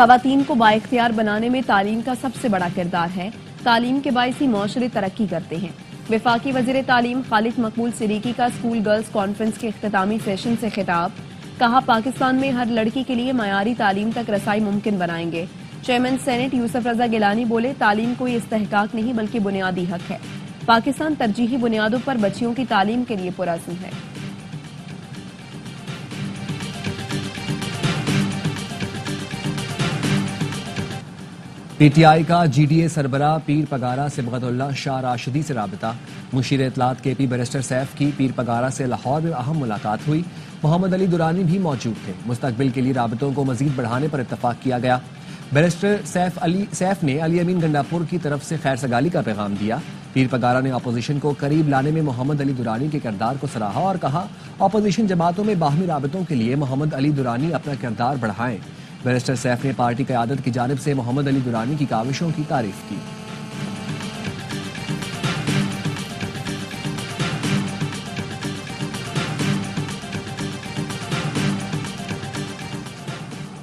خواتین کو بااختیار بنانے میں تعلیم کا سب سے بڑا کردار ہے. تعلیم کے باعث ہی معاشرے ترقی کرتے ہیں. وفاقی وزیر تعلیم خالد مقبول صدیقی کا اسکول گرلز کانفرنس کے اختتامی سیشن سے خطاب. کہا پاکستان میں ہر لڑکی کے لیے معیاری تعلیم تک رسائی ممکن بنائیں گے. چیئرمین سینٹ یوسف رضا گیلانی بولے تعلیم کوئی استحقاق نہیں بلکہ بنیادی حق ہے. پاکستان ترجیحی بنیادوں پر بچیوں کی تعلیم کے لیے پرعزم ہے. پی ٹی آئی کا جی ڈی اے سربراہ پیر پگارا صبغت اللہ شاہ راشدی سے رابطہ. مشیر اطلاعات کے پی بیرسٹر سیف کی پیر پگارا سے لاہور میں اہم ملاقات ہوئی. محمد علی درانی بھی موجود تھے. مستقبل کے لیے رابطوں کو مزید بڑھانے پر اتفاق کیا گیا. بیرسٹر سیف نے علی امین گنڈاپور کی طرف سے خیر سگالی کا پیغام دیا. پیر پگارا نے اپوزیشن کو قریب لانے میں محمد علی درانی کے کردار کو سراہا اور کہا اپوزیشن جماعتوں میں باہمی رابطوں کے لیے محمد علی درانی اپنا کردار بڑھائیں. بیرسٹر سیف نے پارٹی قیادت کی جانب سے محمد علی درانی کی کاوشوں کی تعریف کی.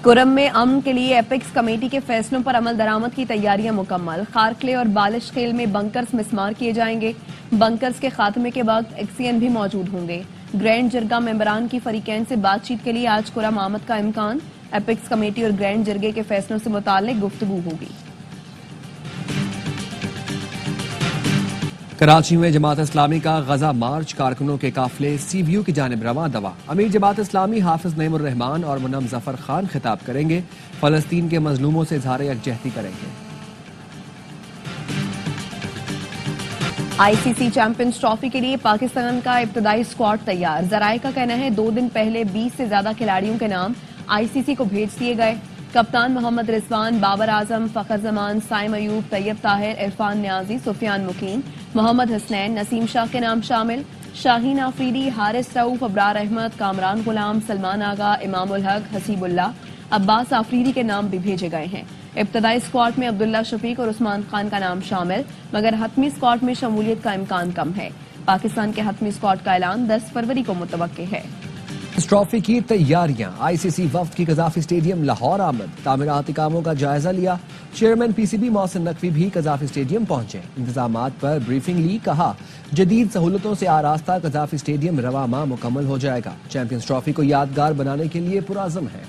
کرم میں امن کے لیے ایپیکس کمیٹی کے فیصلوں پر عمل درآمد کی تیاریاں مکمل. خارقلے اور بالش خیل میں بنکرز مسمار کیے جائیں گے. بنکرز کے خاتمے کے وقت ایکسین بھی موجود ہوں گے. گرینڈ جرگہ ممبران کی فریقین سے بات چیت کے لیے آج کرم آمد کا امکان. ایپیکس کمیٹی اور گرینڈ جرگے کے فیصلوں سے متعلق گفتگو ہوگی. کراچی میں جماعت اسلامی کا غزہ مارچ. کارکنوں کے قافلے سی ویو کی جانب رواں دوا. امیر جماعت اسلامی حافظ نعیم الرحمان اور منم ظفر خان خطاب کریں گے. فلسطین کے مظلوموں سے اظہار یکجہتی کریں گے. آئی سی سی چیمپئنز ٹرافی کے لیے پاکستان کا ابتدائی اسکواڈ تیار. ذرائع کا کہنا ہے 2 دن پہلے 20 سے زیادہ کھلاڑیوں کے نام آئی سی سی کو بھیج دیے گئے. کپتان محمد رضوان، بابر اعظم، فخر زمان، سائم ایوب، طیب طاہر، عرفان نیازی، سفیان مکین، محمد حسنین، نسیم شاہ کے نام شامل. شاہین آفریدی، حارث رؤوف، ابرار احمد، کامران غلام، سلمان آغا، امام الحق، حسیب اللہ، عباس آفریدی کے نام بھی بھیجے گئے ہیں. ابتدائی اسکواڈ میں عبداللہ شفیق اور عثمان خان کا نام شامل، مگر حتمی اسکواڈ میں شمولیت کا امکان کم ہے. پاکستان کے حتمی اسکواڈ کا اعلان 10 فروری کو متوقع ہے. اس ٹرافی کی تیاریاں. آئی سی سی وفد کی قذافی اسٹیڈیم لاہور آمد. تعمیراتی کاموں کا جائزہ لیا. Chairman P C B Mohsin Naqvi بھی قذافی اسٹیڈیم پہنچے. انتظامات پر بریفنگ لی. کہا جدید سہولتوں سے آراستہ قذافی اسٹیڈیم رواں ماہ مکمل ہو جائے گا. چیمپئنز ٹرافی کو یادگار بنانے کے لیے پرعزم ہے.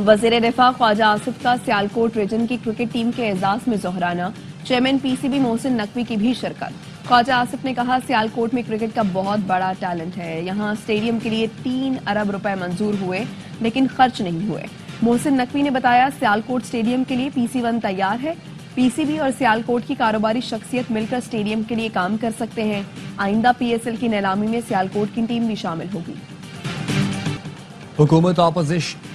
وزیر دفاع خواجہ آصف کا سیالکوٹ ریجن کی کرکٹ ٹیم کے اعزاز میں ظہرانہ. Chairman P C B Mohsin Naqvi کی بھی شرکت. خواجہ آصف نے کہا سیالکوٹ میں کرکٹ کا بہت بڑا ٹیلنٹ ہے. یہاں اسٹیڈیم کے لیے 3 ارب روپے منظور ہوئے لیکن خرچ نہیں ہوئے. محسن نقوی نے بتایا سیالکوٹ اسٹیڈیم کے لیے PC1 تیار ہے. پی سی بی اور سیالکوٹ کی کاروباری شخصیت مل کر اسٹیڈیم کے لیے کام کر سکتے ہیں. آئندہ PSL کی نیلامی میں سیالکوٹ کی ٹیم بھی شامل ہوگی. حکومت اپوزیشن.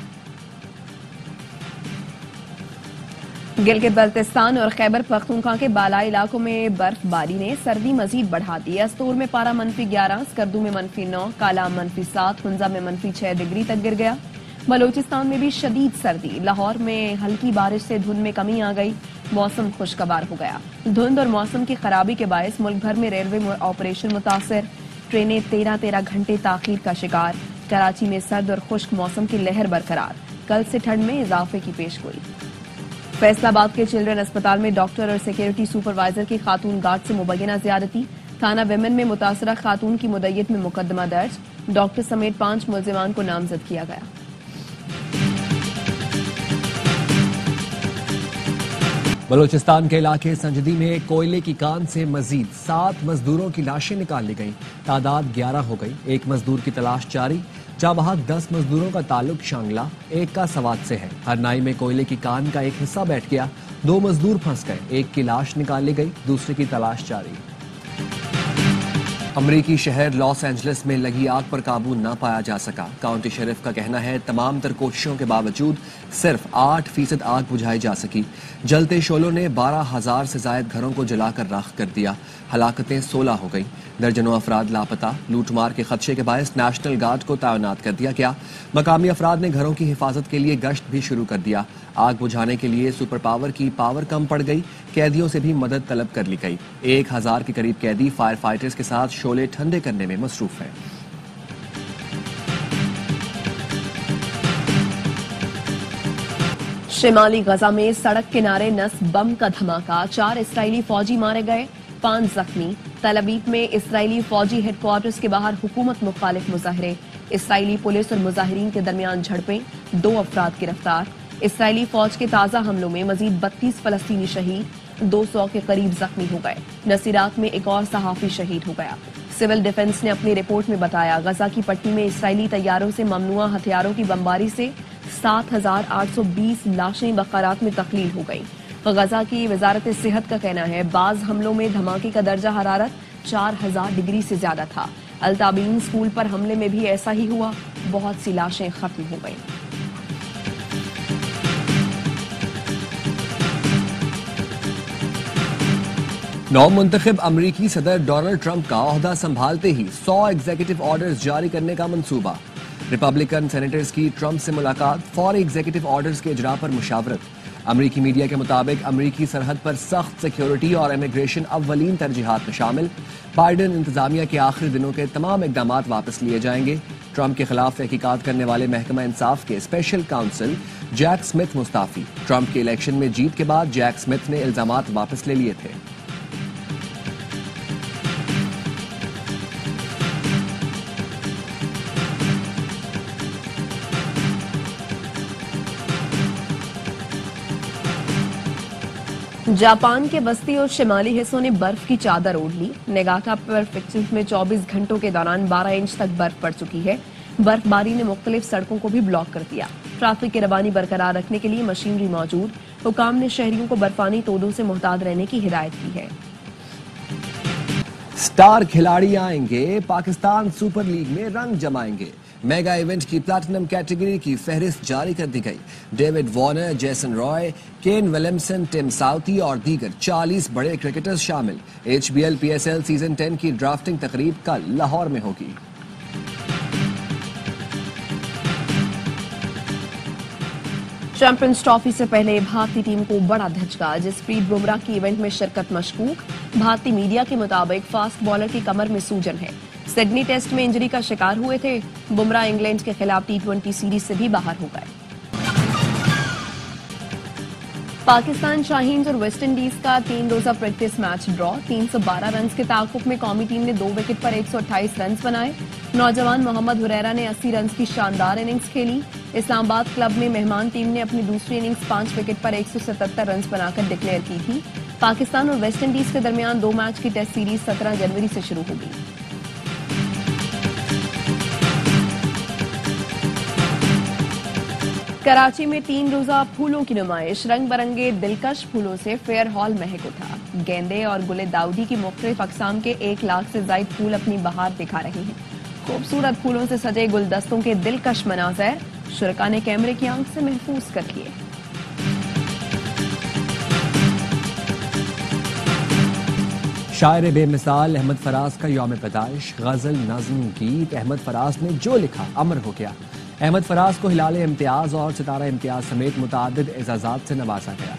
گلگت بلتستان اور خیبر پختونخوا کے بالائی علاقوں میں برف باری نے سردی مزید بڑھا دی. استور میں پارہ -11، اسکردو میں -9، کالام -7، ہنزا میں -6 ڈگری تک گر گیا. بلوچستان میں بھی شدید سردی. لاہور میں ہلکی بارش سے دھند میں کمی آ گئی. موسم خوشگوار ہو گیا. دھند اور موسم کی خرابی کے باعث ملک بھر میں ریلوے آپریشن متاثر. ٹرینیں 13 گھنٹے تاخیر کا شکار. کراچی میں سرد اور خشک موسم کی لہر برقرار. کل سے ٹھنڈ میں اضافے کی پیشگوئی. فیصل آباد کے چلڈرن اسپتال میں ڈاکٹر اور سیکیورٹی سپروائزر کی خاتون گارڈ سے مبینہ زیادتی. تھانہ ویمن میں متاثرہ خاتون کی مدعیت میں مقدمہ درج. ڈاکٹر سمیت 5 ملزمان کو نامزد کیا گیا. بلوچستان کے علاقے سنجدی میں کوئلے کی کان سے مزید 7 مزدوروں کی لاشیں نکال لی گئیں. تعداد 11 ہو گئی. ایک مزدور کی تلاش جاری. جاں بحق 10 مزدوروں کا تعلق شانگلہ، ایک کا سوات سے ہے. ہرنائی میں کوئلے کی کان کا ایک حصہ بیٹھ گیا. 2 مزدور پھنس گئے. ایک کی لاش نکال لی گئی. دوسرے کی تلاش جاری. امریکی شہر لاس اینجلس میں لگی آگ پر قابو نہ پایا جا سکا. کاؤنٹی شریف کا کہنا ہے تمام تر کوششوں کے باوجود صرف 8% آگ بجھائی جا سکی. جلتے شعلوں نے 12,000 سے زائد گھروں کو جلا کر راکھ کر دیا. ہلاکتیں 16 ہو گئیں. درجنوں افراد لاپتہ. لوٹ مار کے خدشے کے باعث نیشنل گارڈ کو تعینات کر دیا گیا. مقامی افراد نے گھروں کی حفاظت کے لیے گشت بھی شروع کر دیا. آگ بجھانے کے لیے سپر پاور کی پاور کم پڑ گئی. قیدیوں سے بھی مدد طلب کر لی گئی۔ 1000 کے قریب قیدی فائر فائٹرز کے ساتھ شعلے ٹھنڈے کرنے میں مصروف ہیں۔ شمالی غزہ میں سڑک کنارے نصب بم کا دھماکہ، 4 اسرائیلی فوجی مارے گئے، 5 زخمی۔ تل ابیب میں اسرائیلی فوجی ہیڈ کوارٹرز کے باہر حکومت مخالف مظاہرے، اسرائیلی پولیس اور مظاہرین کے درمیان جھڑپیں، 2 افراد گرفتار۔ اسرائیلی فوج کے تازہ حملوں میں مزید 32 فلسطینی شہید، 200 کے قریب زخمی ہو گئے۔ نصیرات میں ایک اور صحافی شہید ہو گیا۔ سول ڈیفنس نے اپنی رپورٹ میں بتایا، غزہ کی پٹی میں اسرائیلی طیاروں سے ممنوعہ ہتھیاروں کی بمباری سے 7820 لاشیں بقرات میں تخلیل ہو گئیں۔ غزہ کی وزارت صحت کا کہنا ہے بعض حملوں میں دھماکے کا درجہ حرارت 4000 ڈگری سے زیادہ تھا۔ التابین اسکول پر حملے میں بھی ایسا ہی ہوا، بہت سی لاشیں ختم ہو گئیں۔ نو منتخب امریکی صدر ڈونلڈ ٹرمپ کا عہدہ سنبھالتے ہی 100 ایگزیکٹو آرڈرز جاری کرنے کا منصوبہ۔ ریپبلکن سینیٹرز کی ٹرمپ سے ملاقات، فوری ایگزیکٹو آرڈرز کے اجرا پر مشاورت۔ امریکی میڈیا کے مطابق امریکی سرحد پر سخت سیکیورٹی اور امیگریشن اولین ترجیحات میں شامل۔ بائیڈن انتظامیہ کے آخری دنوں کے تمام اقدامات واپس لیے جائیں گے۔ ٹرمپ کے خلاف تحقیقات کرنے والے محکمہ انصاف کے اسپیشل کاؤنسل جیک سمتھ مستعفی۔ ٹرمپ کے الیکشن میں جیت کے بعد جیک سمتھ نے الزامات واپس لے لیے تھے۔ جاپان کے وسطی اور شمالی حصوں نے برف کی چادر اوڑھ لی۔ نگاتا پریفیکچر میں 24 گھنٹوں کے دوران 12 انچ تک برف پڑ چکی ہے۔ برف باری نے مختلف سڑکوں کو بھی بلاک کر دیا۔ ٹریفک کی روانی برقرار رکھنے کے لیے مشینری موجود۔ حکام نے شہریوں کو برفانی تودوں سے محتاط رہنے کی ہدایت کی ہے۔ سٹار کھلاڑی آئیں گے، پاکستان سپر لیگ میں رنگ جمائیں گے۔ میگا ایونٹ کی پلاٹینم کیٹیگری کی فہرست جاری کر دی گئی۔ ڈیوڈ وارنر، جیسن رائے، کین ولیمسن، ٹم ساؤتھی اور دیگر 40 بڑے کرکٹرز شامل۔ HBL PSL سیزن 10 کی ڈرافٹنگ تقریب کل لاہور میں ہوگی۔ چیمپئنز ٹرافی سے پہلے بھارتی ٹیم کو بڑا دھچکا، جسپریت بمراہ کی ایونٹ میں شرکت مشکوک۔ بھارتی میڈیا کے مطابق فاسٹ بالر کی کمر میں سوجن ہے، سڈنی ٹیسٹ میں انجری کا شکار ہوئے تھے۔ بمراہ انگلینڈ کے خلاف T20 سیریز سے بھی باہر ہو گئے۔ پاکستان شاہینز اور ویسٹ انڈیز کا 3 روزہ پریکٹس میچ ڈرا، 312 رنز کے تعاقب میں قومی ٹیم نے 2 وکٹ پر 128 رنز بنائے۔ نوجوان محمد حریرہ نے 80 رنز کی شاندار اننگز کھیلی۔ اسلام آباد کلب میں مہمان ٹیم نے اپنی دوسری اننگز 5 وکٹ پر 177 رنز بنا کر ڈکلیئر کی تھی۔ پاکستان اور ویسٹ انڈیز کے درمیان 2 میچ کی ٹیسٹ سیریز 17 جنوری سے شروع ہوگی۔ کراچی میں 3 روزہ پھولوں کی نمائش، رنگ برنگے دلکش پھولوں سے فیئر ہال مہک اٹھا۔ گیندے اور گل داؤدی کی مختلف اقسام کے 1 لاکھ سے زائد پھول اپنی بہار دکھا رہے ہیں۔ خوبصورت پھولوں سے سجے گلدستوں کے دلکش مناظر شرکاء نے کیمرے کی آنکھ سے محفوظ کر لیے۔ شاعر بے مثال احمد فراز کا یوم پیدائش، غزل، نظم، گیت احمد فراز نے جو لکھا امر ہو گیا۔ احمد فراز کو ہلال امتیاز اور ستارہ امتیاز سمیت متعدد اعزازات سے نوازا گیا۔